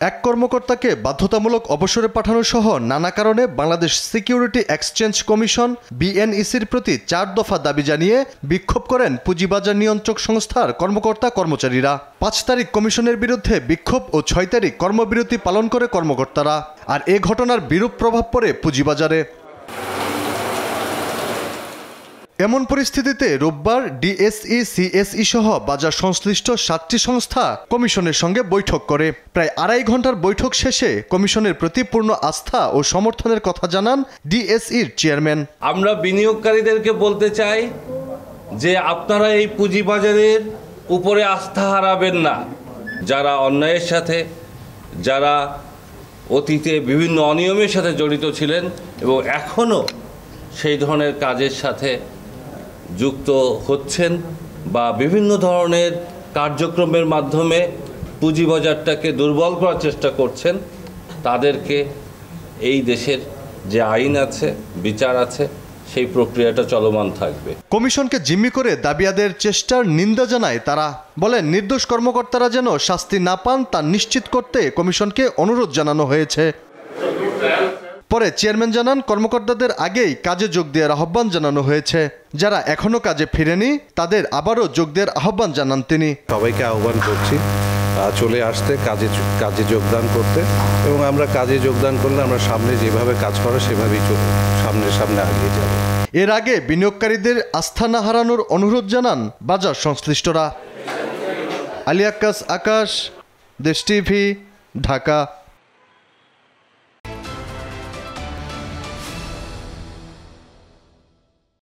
এক কর্মকর্তাকে বাধ্যতামূলক অবসরে পাঠানো সহ নানা কারণে বাংলাদেশ সিকিউরিটি এক্সচেঞ্জ কমিশন বিএনইসির প্রতি 4 দফা দাবি জানিয়ে বিক্ষোভ করেন পুঁজিবাজার নিয়ন্ত্রক সংস্থার কর্মকর্তা-কর্মচারীরা। 5 তারিখ কমিশনের বিরুদ্ধে বিক্ষোভ ও 6 তারিখ কর্মবিরতি পালন করে কর্মকর্তারা। আর এ ঘটনার বিরূপ প্রভাব পড়ে পুঁজিবাজারে। এমন পরিস্থিতিতে রোববার ডিএসই, সিএসই সহ বাজার সংশ্লিষ্ট 7টি সংস্থা কমিশনের সঙ্গে বৈঠক করে। প্রায় 2.5 ঘন্টার বৈঠক শেষে কমিশনের প্রতি পূর্ণ আস্থা ও সমর্থনের কথা জানান ডিএসইর চেয়ারম্যান। আমরা বিনিয়োগকারীদেরকে বলতে চাই যে আপনারা এই পুঁজিবাজারের উপরে আস্থা হারাবেন না। যারা অন্যায়ের সাথে, যারা অতীতে বিভিন্ন অনিয়মের সাথে জড়িত ছিলেন এবং এখনও সেই ধরনের কাজের সাথে যুক্ত হচ্ছেন বা বিভিন্ন ধরনের কার্যক্রমের মাধ্যমে পুঁজিবাজারটাকে দুর্বল করার চেষ্টা করছেন, তাদেরকে এই দেশের যে আইন আছে, বিচার আছে, সেই প্রক্রিয়াটা চলমান থাকবে। কমিশনকে জিম্মি করে দাবি আদায়ের চেষ্টার নিন্দা জানায় তারা। বলেন, নির্দোষ কর্মকর্তারা যেন শাস্তি না পান তা নিশ্চিত করতে কমিশনকে অনুরোধ জানানো হয়েছে। পরে চেয়ারম্যান জানান, কর্মকর্তাদের আগেই কাজে যোগ দেওয়ার আহ্বান জানানো হয়েছে। যারা এখনো কাজে ফিরেনি তাদের আবারও যোগ দেওয়ার আহ্বান জানান তিনি। সবাইকে আহ্বান করছি চলে আসতে, কাজে যোগদান করতে, এবং আমরা কাজে যোগদান করলে আমরা সামনে যেভাবে কাজ করে সেভাবেই সামনে আগিয়ে যাব। এর আগে বিনিয়োগকারীদের আস্থা না হারানোর অনুরোধ জানান বাজার সংশ্লিষ্টরা। আলী আক্কাস, আকাশ, দেশ টিভি, ঢাকা।